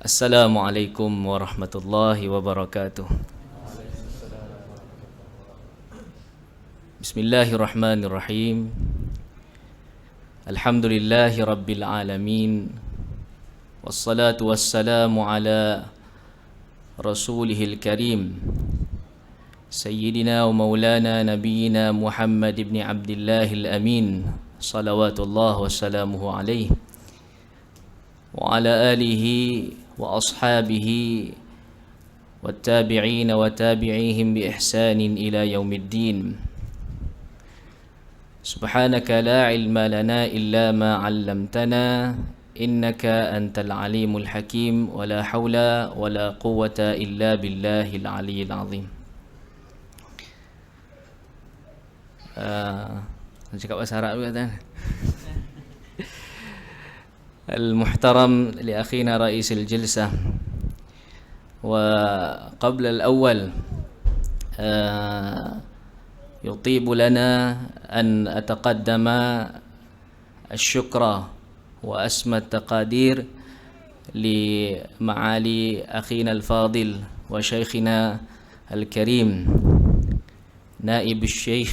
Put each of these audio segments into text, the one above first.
Assalamualaikum warahmatullahi wabarakatuh. Bismillahirrahmanirrahim. Alhamdulillahi rabbil alamin. Wassalatu wassalamu ala rasulihil karim Sayyidina wa maulana nabiyyina Muhammad ibn Abdillahil amin. Salawatullah wassalamuhu alaihi wa ala alihi wa ashabihi wattabi'ina wa tabi'ihim bi ihsanin ila yaumiddin. Subhanaka la ilma lana illa ma 'allamtana innaka antal alimul hakim wa la hawla wa la quwwata illa billahil aliyyil azim. Cakap bahasa Arab juga kan? المحترم لأخينا رئيس الجلسة، وقبل الأول يطيب لنا أن أتقدم الشكر وأسمى التقادير لمعالي أخينا الفاضل وشيخنا الكريم نائب الشيخ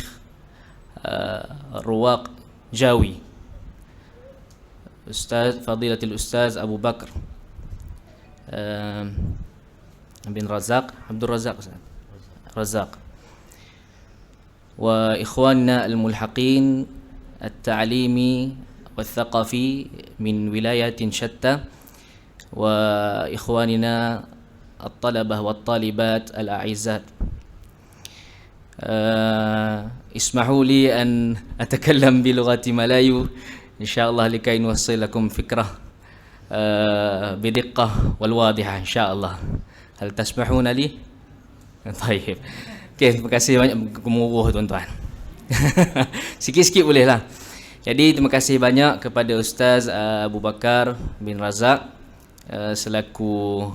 الرواق جاوي، فضيلة الأستاذ أبو بكر بن رزاق، عبد الرزاق رزاق، وإخواننا الملحقين التعليمي والثقافي من ولايات شتى، وإخواننا الطلبة والطالبات الأعزاء. اسمحوا لي أن أتكلم بلغة ملايو إن شاء الله لكي نوصل لكم فكرة بدقة والواضحة إن شاء الله. هل تسمحون لي؟ طيب. Okay, terima kasih banyak gemuruh tuan-tuan. Sikit-sikit bolehlah. Jadi terima kasih banyak kepada Ustaz Abu Bakar bin Razak selaku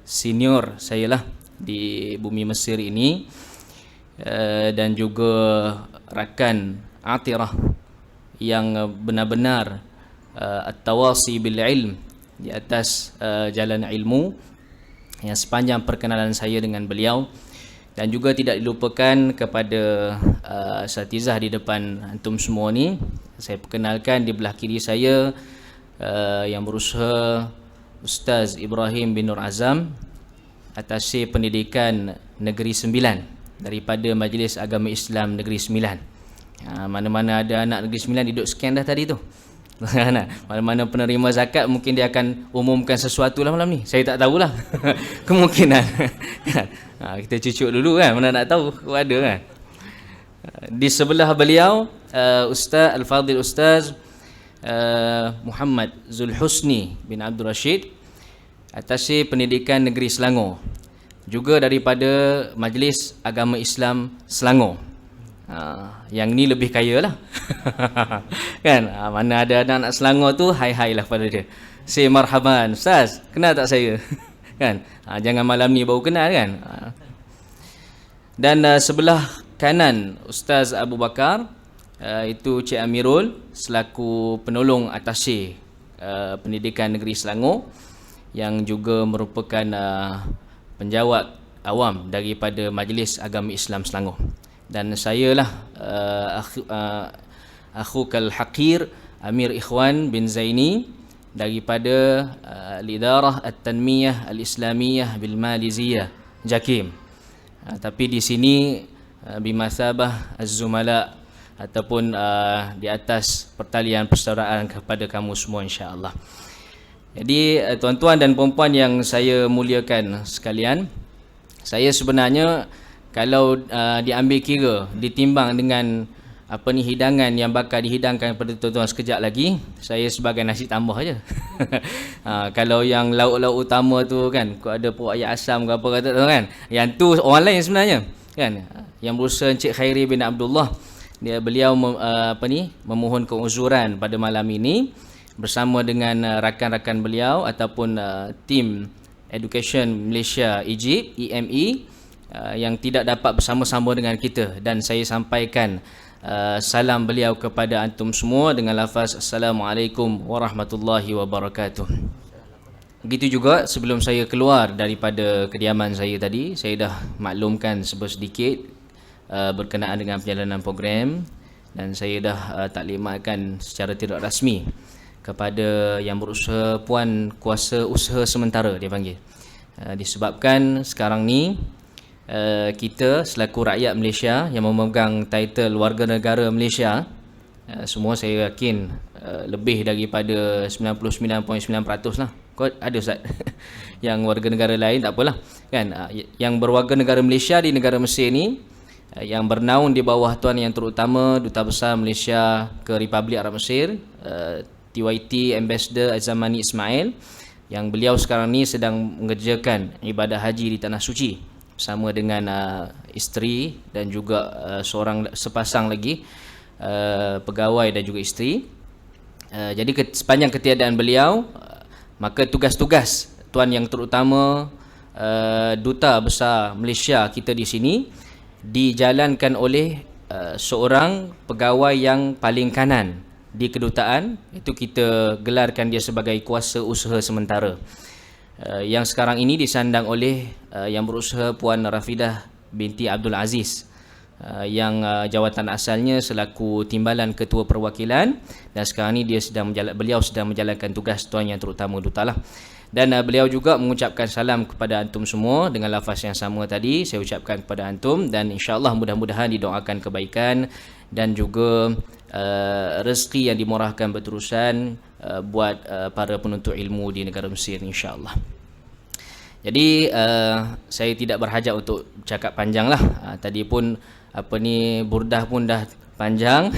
senior saya lah di bumi Mesir ini, dan juga rakan Atirah yang benar-benar at-tawasi bil ilm, di atas jalan ilmu, yang sepanjang perkenalan saya dengan beliau. Dan juga tidak dilupakan kepada asatizah di depan antum semua ni. Saya perkenalkan di belah kiri saya yang berusaha Ustaz Ibrahim bin Nur Azam, Atashe Pendidikan Negeri Sembilan daripada Majlis Agama Islam Negeri Sembilan. Mana-mana ada anak Negeri Sembilan duduk scan dah tadi tu. Mana-mana penerima zakat mungkin dia akan umumkan sesuatu lah malam ni. Saya tak tahulah. Kemungkinan. Kita cucuk dulu kan, mana nak tahu ada kan. Di sebelah beliau Ustaz Al-Fadhil Ustaz Muhammad Zulhusni bin Abdul Rashid, Atashe Pendidikan Negeri Selangor, juga daripada Majlis Agama Islam Selangor. Yang ni lebih kaya lah. Kan, mana ada anak-anak Selangor tu, hai-hai lah pada dia. Say marhaban Ustaz, kenal tak saya? Kan, jangan malam ni baru kenal kan. Dan sebelah kanan Ustaz Abu Bakar, itu Cik Amirul selaku penolong Atashe Pendidikan Negeri Selangor, yang juga merupakan penjawat awam daripada Majlis Agama Islam Selangor. Dan saya lah akhukal haqir Amir Ikhwan bin Zaini daripada Al-Idarah At-Tanmiyah Al-Islamiyah Bil-Maliziyah Jakim. Tapi di sini bimasabah Az-Zumala, ataupun di atas pertalian persaudaraan kepada kamu semua insya-Allah. Jadi tuan-tuan dan puan-puan yang saya muliakan sekalian, saya sebenarnya kalau diambil kira, ditimbang dengan hidangan yang bakal dihidangkan kepada tuan-tuan sekejap lagi, saya sebagai nasi tambah aja. Kalau yang lauk-lauk utama tu kan, ada puak ayam asam ke apa kata tu kan, yang tu orang lain sebenarnya kan. Yang berusaha Encik Khairi bin Abdullah, beliau memohon keuzuran pada malam ini bersama dengan rakan-rakan beliau ataupun tim Education Malaysia Egypt EME yang tidak dapat bersama-sama dengan kita. Dan saya sampaikan salam beliau kepada antum semua dengan lafaz Assalamualaikum warahmatullahi wabarakatuh. Begitu juga sebelum saya keluar daripada kediaman saya tadi, saya dah maklumkan sedikit berkenaan dengan perjalanan program, dan saya dah taklimatkan secara tidak rasmi kepada yang berusaha Puan Kuasa Usaha Sementara dia panggil. Disebabkan sekarang ni kita selaku rakyat Malaysia yang memegang title warga negara Malaysia, semua saya yakin lebih daripada 99.9% lah. Kau ada Ustaz yang warga negara lain tak apalah kan, yang berwarga negara Malaysia di negara Mesir ni, yang bernaung di bawah Tuan Yang Terutama Duta Besar Malaysia ke Republik Arab Mesir, TYT Ambassador Azamani Ismail, yang beliau sekarang ni sedang mengerjakan ibadah haji di Tanah Suci bersama dengan isteri dan juga sepasang lagi pegawai dan juga isteri. Jadi sepanjang ketiadaan beliau, maka tugas-tugas Tuan Yang Terutama Duta Besar Malaysia kita di sini dijalankan oleh seorang pegawai yang paling kanan di kedutaan. Itu kita gelarkan dia sebagai kuasa usaha sementara, yang sekarang ini disandang oleh yang berusaha Puan Rafidah binti Abdul Aziz, yang jawatan asalnya selaku Timbalan Ketua Perwakilan, dan sekarang ni beliau sedang menjalankan tugas Tuan Yang Terutama Duta lah. Dan beliau juga mengucapkan salam kepada antum semua dengan lafaz yang sama tadi saya ucapkan kepada antum, dan insya-Allah mudah-mudahan didoakan kebaikan dan juga rezeki yang dimurahkan berterusan buat para penuntut ilmu di negara Mesir insya-Allah. Jadi saya tidak berhajat untuk cakap panjang lah. Tadi pun burdah pun dah panjang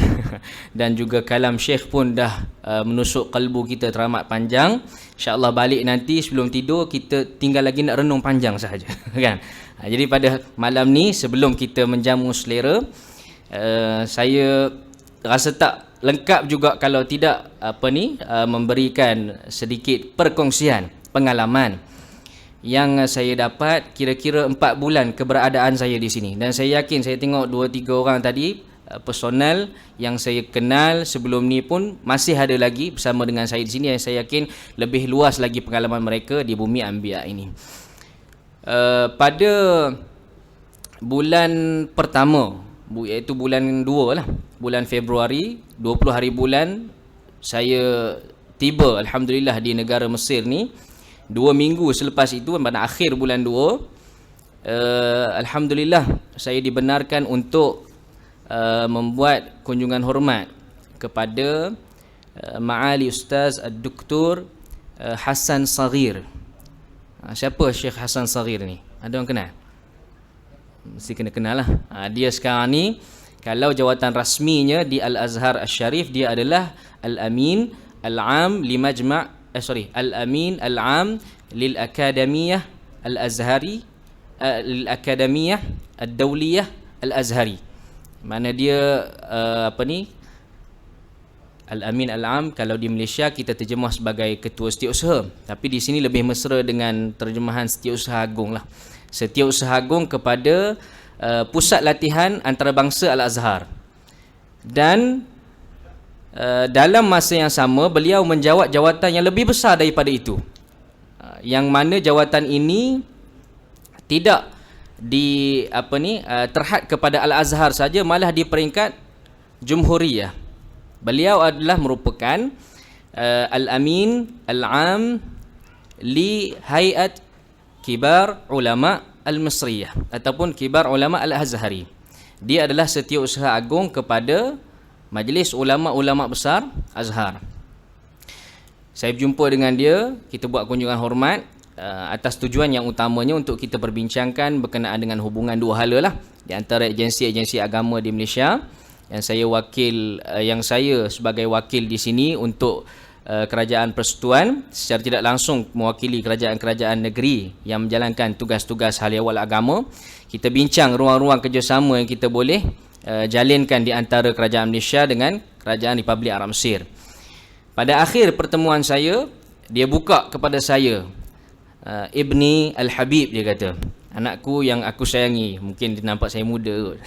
dan juga kalam Syekh pun dah menusuk kalbu kita teramat panjang. InsyaAllah balik nanti sebelum tidur kita tinggal lagi nak renung panjang sahaja kan. Jadi pada malam ni sebelum kita menjamu selera, saya rasa tak lengkap juga kalau tidak memberikan sedikit perkongsian pengalaman yang saya dapat kira-kira 4 bulan keberadaan saya di sini. Dan saya yakin, saya tengok 2-3 orang tadi personal yang saya kenal sebelum ni pun masih ada lagi bersama dengan saya di sini, yang saya yakin lebih luas lagi pengalaman mereka di bumi Anbiya ini. Pada bulan pertama, iaitu bulan 2 lah, bulan Februari, 20 hari bulan, saya tiba Alhamdulillah di negara Mesir ni. 2 minggu selepas itu, pada akhir bulan 2, Alhamdulillah saya dibenarkan untuk membuat kunjungan hormat kepada Ma'ali Ustaz Ad-Doktor Hassan Saghir. Siapa Syekh Hassan Saghir ni? Ada orang kenal? Mesti kena kenal lah. Dia sekarang ni, kalau jawatan rasminya di Al-Azhar Al-Sharif, dia adalah Al-Amin Al-Am li Majma' Al-Amin Al-Am lil Akademiyah Al-Azhari, lil Akademiyah Ad-Dawliyah Al-Azhari. Mana dia Al-Amin Al-Am, kalau di Malaysia kita terjemah sebagai Ketua Setiausaha, tapi di sini lebih mesra dengan terjemahan Setiausaha Agung lah. Setiausaha Agung kepada Pusat Latihan Antarabangsa Al-Azhar. Dan dalam masa yang sama beliau menjawat jawatan yang lebih besar daripada itu, yang mana jawatan ini tidak terhad kepada Al-Azhar saja, malah di peringkat Jumhuriyah. Beliau adalah merupakan Al-Amin Al-Am li Hayat Kibar Ulama Al-Misriyah ataupun Kibar Ulama Al-Azhari. Dia adalah setiausaha agung kepada Majlis Ulama-Ulama Besar Azhar. Saya berjumpa dengan dia, kita buat kunjungan hormat atas tujuan yang utamanya untuk kita perbincangkan berkenaan dengan hubungan dua hala lah di antara agensi-agensi agama di Malaysia, yang saya sebagai wakil di sini untuk Kerajaan Persekutuan secara tidak langsung mewakili kerajaan-kerajaan negeri yang menjalankan tugas-tugas hal ehwal agama. Kita bincang ruang-ruang kerjasama yang kita boleh jalinkan di antara kerajaan Malaysia dengan kerajaan Republik Arab Mesir. Pada akhir pertemuan saya, dia buka kepada saya, Ibni Al-Habib, dia kata, anakku yang aku sayangi. Mungkin dia nampak saya muda kot.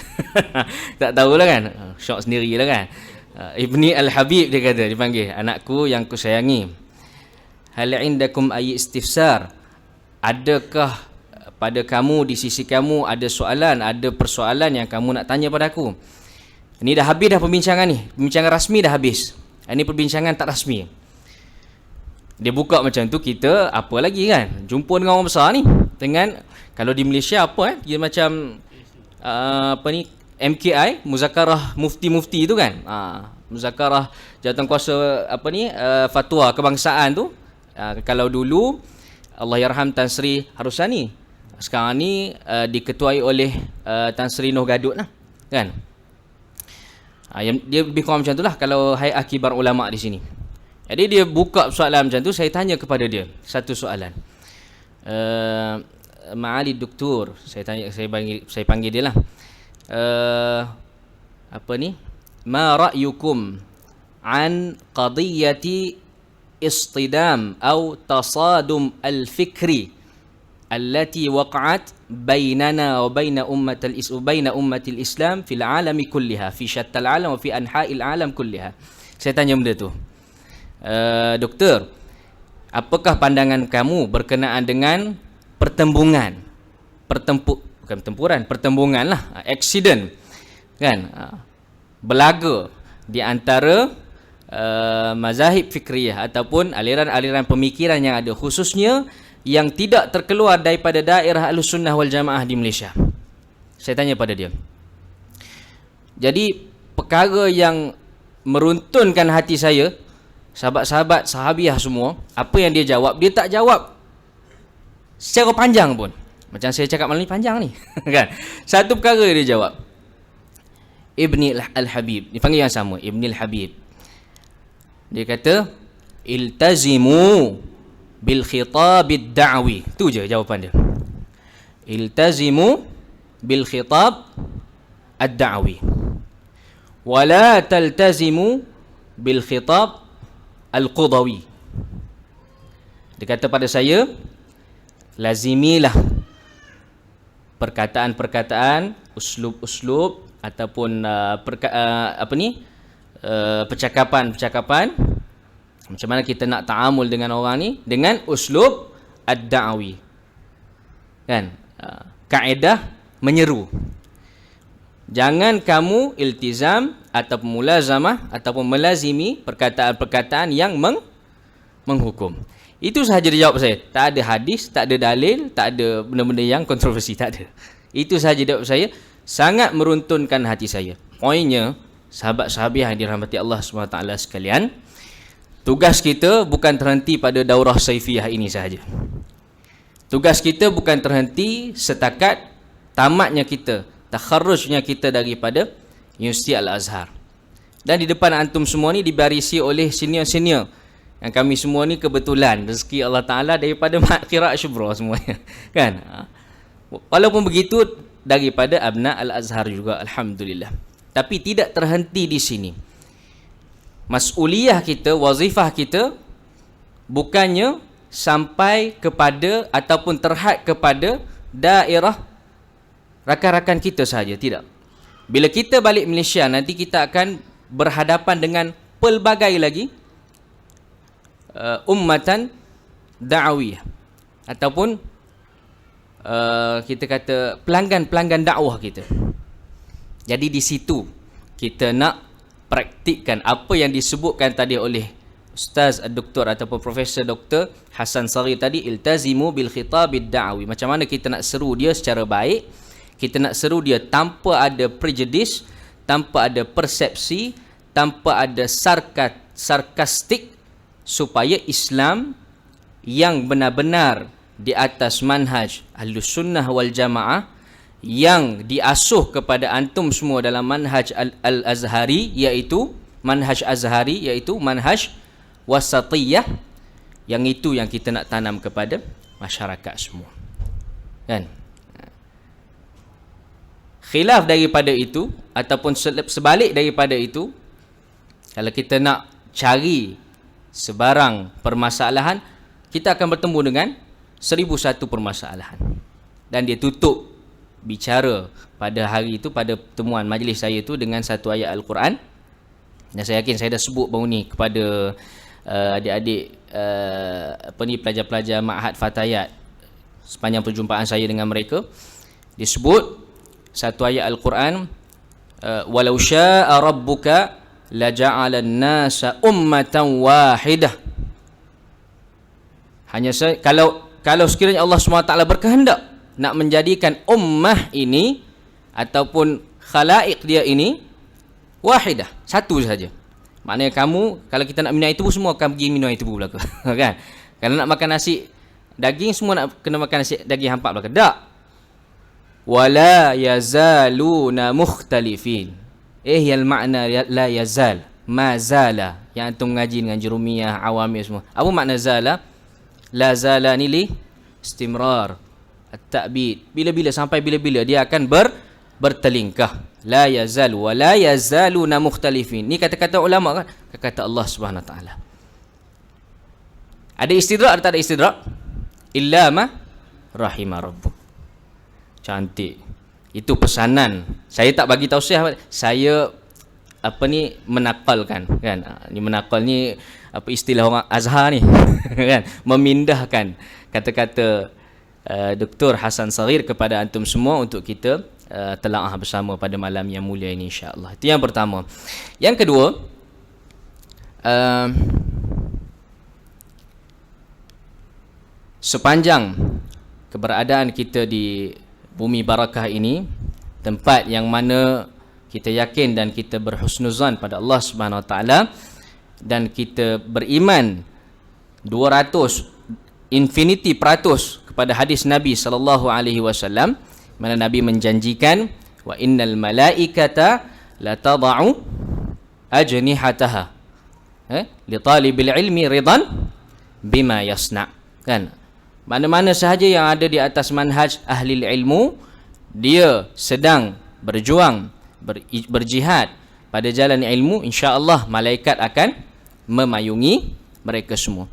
Tak tahulah kan, syok sendirilah kan. Ibni Al-Habib dia kata, dipanggil anakku yang aku sayangi. hal indakum ay istifsar, adakah pada kamu, di sisi kamu ada soalan, ada persoalan yang kamu nak tanya pada aku? Ini dah habis dah perbincangan ni, perbincangan rasmi dah habis. Ini perbincangan tak rasmi. Dia buka macam tu, kita apa lagi kan, jumpa dengan orang besar ni, dengan kalau di Malaysia apa dia macam apa ni, MKI, muzakarah mufti-mufti tu kan, muzakarah jawatankuasa apa ni, fatwa kebangsaan tu. Kalau dulu Allahyarham Tan Sri Harusani, sekarang ni diketuai oleh Tan Sri Noh Gadut lah kan. Yang dia lebih kurang macam tu lah kalau Hay'ah Kibar Ulama di sini. Jadi dia buka soalan macam tu, saya tanya kepada dia satu soalan. Ma'ali Doktor, saya panggil dia lah. Apa ni? Ma ra'yukum an qadiyati istidam atau tasadum al-fikri allati waqa'at bainana wa baina ummatil Islam fil alami kulliha, fi syattal alam wa fi anha'il alam kulliha. Saya tanya benda tu. Doktor, apakah pandangan kamu berkenaan dengan pertembungan, pertembungan lah, accident kan, belaga di antara mazahib fikriyah ataupun aliran-aliran pemikiran yang ada, khususnya yang tidak terkeluar daripada daerah Ahlussunnah wal Jamaah di Malaysia. Saya tanya pada dia. Jadi perkara yang meruntunkan hati saya, sahabat-sahabat sahabiah semua, apa yang dia jawab, dia tak jawab secara panjang pun. Macam saya cakap malam ni panjang ni kan. Satu perkara dia jawab, Ibni al-Habib, dipanggil yang sama, Ibni al-Habib. Dia kata, iltazimu bil khitab ad-da'wi. Tu je jawapan dia. Iltazimu bil khitab ad-da'wi. Wala taltazimu bil khitab al-qudawi. Dia kata pada saya, lazimilah perkataan-perkataan, uslub-uslub ataupun percakapan-percakapan macam mana kita nak ta'amul dengan orang ni dengan uslub ad-da'wi. Kan? Kaedah menyeru. Jangan kamu iltizam ataupun mulazamah ataupun melazimi perkataan-perkataan yang menghukum. Itu sahaja dia jawab saya. Tak ada hadis, tak ada dalil, tak ada benda-benda yang kontroversi, tak ada. Itu sahaja dia jawab saya. Sangat meruntunkan hati saya. Poinnya, sahabat-sahabiah yang dirahmati Allah SWT sekalian, tugas kita bukan terhenti pada daurah saifiyah ini sahaja. Tugas kita bukan terhenti setakat tamatnya kita, takharrujnya kita daripada Universiti Al-Azhar. Dan di depan antum semua ni dibarisi oleh senior-senior. Yang kami semua ni kebetulan rezeki Allah Ta'ala daripada Qiraat Syubra semuanya. Kan? Walaupun begitu, daripada Abna Al-Azhar juga, Alhamdulillah. Tapi tidak terhenti di sini. Mas'uliyah kita, wazifah kita, bukannya sampai kepada ataupun terhad kepada daerah rakan-rakan kita sahaja. Tidak. Bila kita balik Malaysia, nanti kita akan berhadapan dengan pelbagai lagi ummatan da'awiyah ataupun kita kata pelanggan-pelanggan dakwah kita. Jadi di situ kita nak praktikkan apa yang disebutkan tadi oleh Ustaz Doktor ataupun Profesor Doktor Hasan Saghir tadi, iltazimu bil khitabid da'wi. Macam mana kita nak seru dia secara baik, kita nak seru dia tanpa ada prejudice, tanpa ada persepsi, tanpa ada sarkastik, supaya Islam yang benar-benar di atas manhaj Ahlussunnah wal Jamaah, yang diasuh kepada antum semua dalam manhaj al-Azhari, iaitu manhaj Azhari, iaitu manhaj wasatiyah, yang itu yang kita nak tanam kepada masyarakat semua. Kan? Khilaf daripada itu ataupun sebalik daripada itu, kalau kita nak cari sebarang permasalahan, kita akan bertemu dengan 1001 permasalahan. Dan dia tutup bicara pada hari itu, pada pertemuan majlis saya itu, dengan satu ayat Al-Quran. Dan saya yakin saya dah sebut baru ni kepada adik-adik pelajar-pelajar Ma'had Fatayat sepanjang perjumpaan saya dengan mereka, disebut satu ayat Al-Quran, walau syaa rabbuka laja'alan nasa ummatan wahidah. Hanya kalau sekiranya Allah SWT berkehendak nak menjadikan ummah ini ataupun khalaik dia ini wahidah, satu saja. Maknanya kamu, kalau kita nak minum air tebu, semua akan pergi minum air tebu belaka. Kan? Kalau nak makan nasi daging, semua nak kena makan nasi daging hampak belaka. Tak. Wala yazaluna mukhtalifin. Yal makna la yazal. Ma zala. Yang antum mengaji dengan jurumiyah, awamiyah semua. Apa makna zala? La zala ni li istimrar. At-ta'bid. Bila-bila, sampai bila-bila dia akan bertelingkah. La yazal wa la yazaluna mukhtalifin. Ni kata-kata ulama kan? Kata Allah Subhanahu Wa Taala. Ada istidrak atau tak ada istidrak? Illa ma rahima rabbuk. Cantik. Itu pesanan. Saya tak bagi tausiah, saya menakalkan kan. Ni menakal ni apa istilah orang Azhar ni kan, memindahkan kata-kata Dr. Hasan Saghir kepada antum semua untuk kita telaah bersama pada malam yang mulia ini, insya-Allah. Itu yang pertama. Yang kedua, sepanjang keberadaan kita di bumi barakah ini, tempat yang mana kita yakin dan kita berhusnuzan pada Allah Subhanahu Wa Taala, dan kita beriman 200 infinity peratus kepada hadis Nabi sallallahu alaihi wasallam, mana Nabi menjanjikan wa innal malaikata la tad'u ajnihataha li talibil ilmi ridan bima yasna. Kan? Mana-mana sahaja yang ada di atas manhaj ahli ilmu, dia sedang berjuang, berjihad pada jalan ilmu, insya-Allah malaikat akan memayungi mereka semua.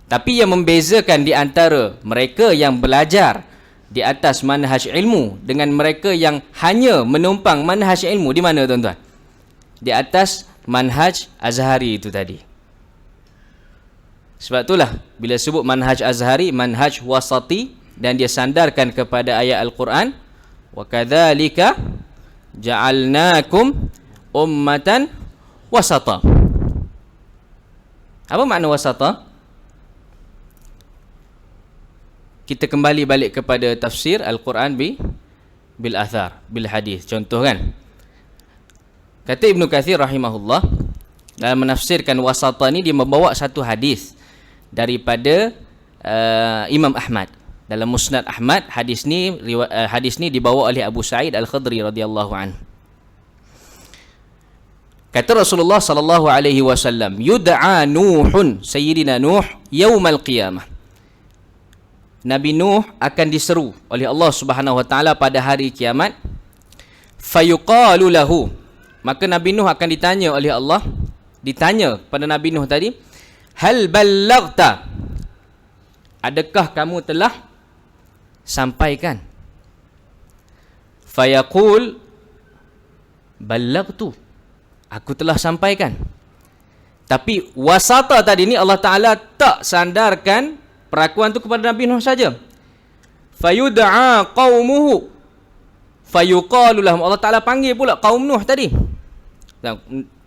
Tapi yang membezakan di antara mereka yang belajar di atas manhaj ilmu dengan mereka yang hanya menumpang manhaj ilmu, di mana tuan-tuan? Di atas manhaj Azhari itu tadi. Sebab itulah bila sebut manhaj Azhari, manhaj wasati, dan dia sandarkan kepada ayat Al-Quran, wa kadzalika ja'alnakum ummatan wasata. Apa makna wasata? Kita kembali balik kepada tafsir Al-Quran bil athar, bil hadis. Contoh kan, kata Ibnu Katsir rahimahullah dalam menafsirkan wasata ni, dia membawa satu hadis daripada Imam Ahmad dalam Musnad Ahmad. Hadis ni dibawa oleh Abu Sa'id Al-Khudri radhiyallahu anhu. Kata Rasulullah sallallahu alaihi wasallam, yud'a Nuhun, Sayyidina Nuh, yaumal qiyamah. Nabi Nuh akan diseru oleh Allah Subhanahu Wa Taala pada hari kiamat. Fayuqalu lahu, maka Nabi Nuh akan ditanya oleh Allah, ditanya pada Nabi Nuh tadi, hal ballaghta, adakah kamu telah sampaikan? Fayaqul ballaghtu, aku telah sampaikan. Tapi wasata tadi ni Allah Ta'ala tak sandarkan perakuan tu kepada Nabi Nuh saja. Fayud'a qaumuhu fayuqalu lahum, Allah Ta'ala panggil pula kaum Nuh tadi.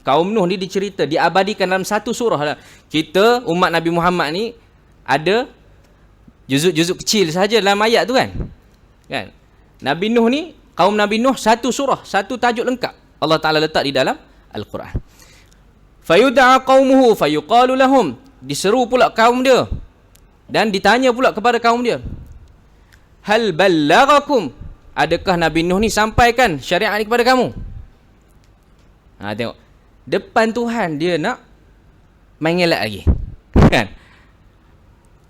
Kaum Nuh ni dicerita, diabadikan dalam satu surah. Kita umat Nabi Muhammad ni ada juzuk-juzuk kecil saja dalam ayat tu kan. Nabi Nuh ni, kaum Nabi Nuh, satu surah, satu tajuk lengkap Allah Ta'ala letak di dalam Al-Quran. Fayud'a qaumuhu fayuqalu lahum, diseru pula kaum dia dan ditanya pula kepada kaum dia, hal ballaghakum, adakah Nabi Nuh ni sampaikan syariat ni kepada kamu? Tengok, depan Tuhan dia nak main ngelak lagi kan.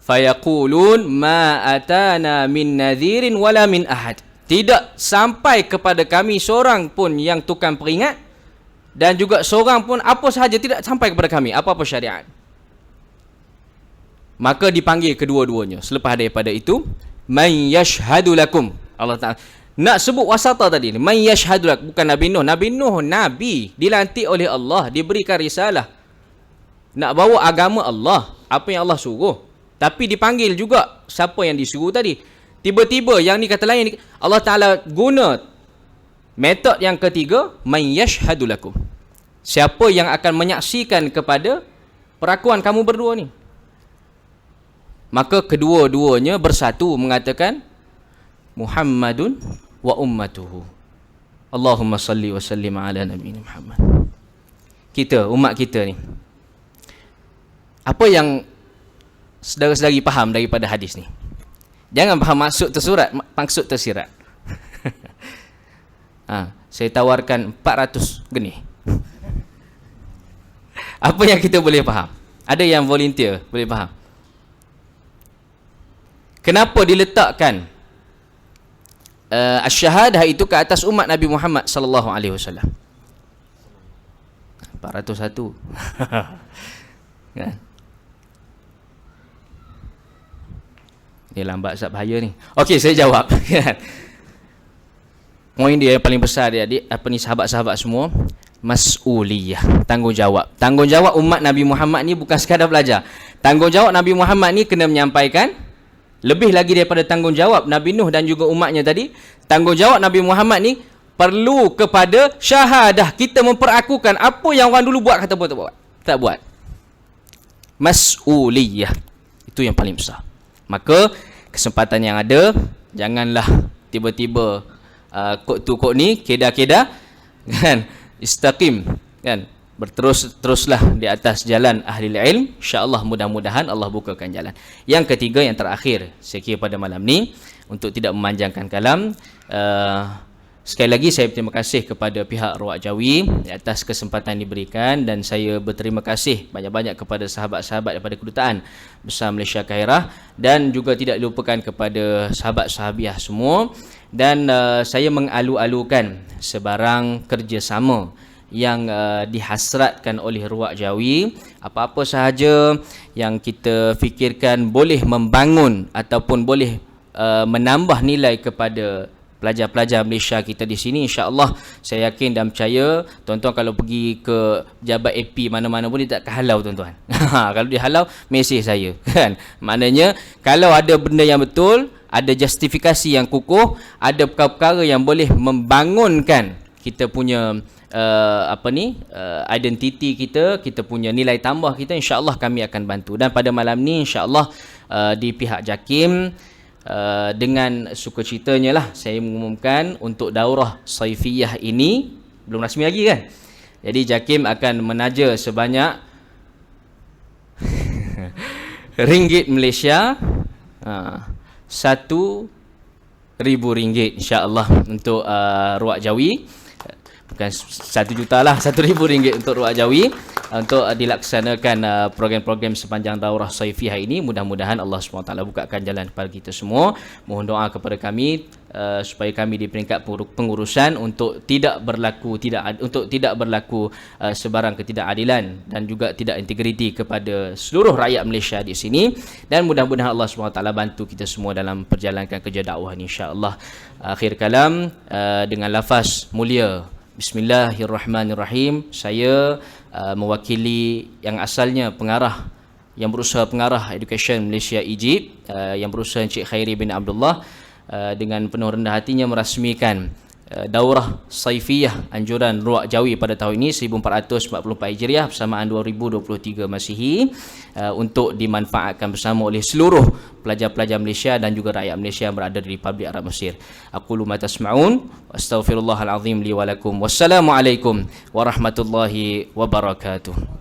Fayaqulun ma atana min nadhirin wala min ahad, tidak sampai kepada kami seorang pun yang tukang peringat, dan juga seorang pun apa sahaja tidak sampai kepada kami apa-apa syariat. Maka dipanggil kedua-duanya. Selepas daripada itu, man yashhadu lakum, Allah Ta'ala nak sebut wasata tadi ni, man yashhadu lakum, bukan Nabi Nuh. Nabi Nuh Nabi, dilantik oleh Allah, diberikan risalah, nak bawa agama Allah, apa yang Allah suruh. Tapi dipanggil juga siapa yang disuruh tadi. Tiba-tiba yang ni kata lain, Allah Ta'ala guna metod yang ketiga, man yashhadu lakum. Siapa yang akan menyaksikan kepada perakuan kamu berdua ni. Maka kedua-duanya bersatu mengatakan Muhammadun wa ummatuhu. Allahumma salli wa sallim ala Nabi Muhammad. Kita, umat kita ni, apa yang saudara-saudari faham daripada hadis ni? Jangan faham maksud tersurat, maksud tersirat. Saya tawarkan 400 genih. Apa yang kita boleh faham? Ada yang volunteer boleh faham? Kenapa diletakkan asy-syahadah itu ke atas umat Nabi Muhammad sallallahu alaihi wasallam? 401. Kan? Dia lambat sebab bahaya ni. Okey, saya jawab. Poin dia yang paling besar dia, apa ni, sahabat-sahabat semua, mas'uliyah, tanggungjawab. Tanggungjawab umat Nabi Muhammad ni bukan sekadar belajar. Tanggungjawab Nabi Muhammad ni kena menyampaikan, lebih lagi daripada tanggungjawab Nabi Nuh dan juga umatnya tadi, tanggungjawab Nabi Muhammad ni perlu kepada syahadah. Kita memperakukan apa yang orang dulu buat kata tak buat. Mas'uliyah. Itu yang paling besar. Maka kesempatan yang ada, janganlah tiba-tiba kod tu kod ni, kedah-kedah, kan, istaqim, kan, berteruslah di atas jalan ahli ilm. InsyaAllah mudah-mudahan Allah bukakan jalan. Yang ketiga, yang terakhir saya kira pada malam ni, untuk tidak memanjangkan kalam, sekali lagi saya berterima kasih kepada pihak Ruwaq Jawi atas kesempatan diberikan, dan saya berterima kasih banyak-banyak kepada sahabat-sahabat daripada Kedutaan Besar Malaysia Kairah, dan juga tidak dilupakan kepada sahabat-sahabiah semua. Dan saya mengalu-alukan sebarang kerjasama yang dihasratkan oleh Ruwaq Jawi, apa-apa sahaja yang kita fikirkan boleh membangun ataupun boleh menambah nilai kepada pelajar-pelajar Malaysia kita di sini, insya-Allah saya yakin dan percaya tuan-tuan kalau pergi ke pejabat AP mana-mana pun dia tak halau tuan-tuan. Kalau dia halau, mesej saya, kan. Maknanya kalau ada benda yang betul, ada justifikasi yang kukuh, ada perkara-perkara yang boleh membangunkan kita punya identiti kita, kita punya nilai tambah kita, insya-Allah kami akan bantu. Dan pada malam ni insya-Allah di pihak JAKIM, dengan sukacitanya lah saya mengumumkan untuk daurah saifiyah ini, belum rasmi lagi kan, jadi JAKIM akan menaja sebanyak ringgit Malaysia RM1,000 insya-Allah untuk Ruwaq Jawi. Bukan 1 juta lah, RM1,000 untuk Ruwaq Jawi untuk dilaksanakan program-program sepanjang daurah saifiyah ini. Mudah-mudahan Allah SWT bukakan jalan kepada kita semua. Mohon doa kepada kami supaya kami di peringkat pengurusan untuk tidak berlaku sebarang ketidakadilan dan juga tidak integriti kepada seluruh rakyat Malaysia di sini. Dan mudah-mudahan Allah SWT bantu kita semua dalam perjalankan kerja dakwah ini, insya-Allah. Akhir kalam dengan lafaz mulia Bismillahirrahmanirrahim. Saya mewakili yang asalnya pengarah, yang berusaha pengarah Education Malaysia Egypt, yang berusaha Encik Khairi bin Abdullah, dengan penuh rendah hatinya merasmikan daurah saifiyah anjuran Ruwaq Jawi pada tahun ini 1444 Hijriah bersamaan 2023 Masihi, untuk dimanfaatkan bersama oleh seluruh pelajar-pelajar Malaysia dan juga rakyat Malaysia yang berada di Republik Arab Mesir. Aqulu ma tasma'un wa astaghfirullahal azim li wa lakum. Wassalamualaikum warahmatullahi wabarakatuh.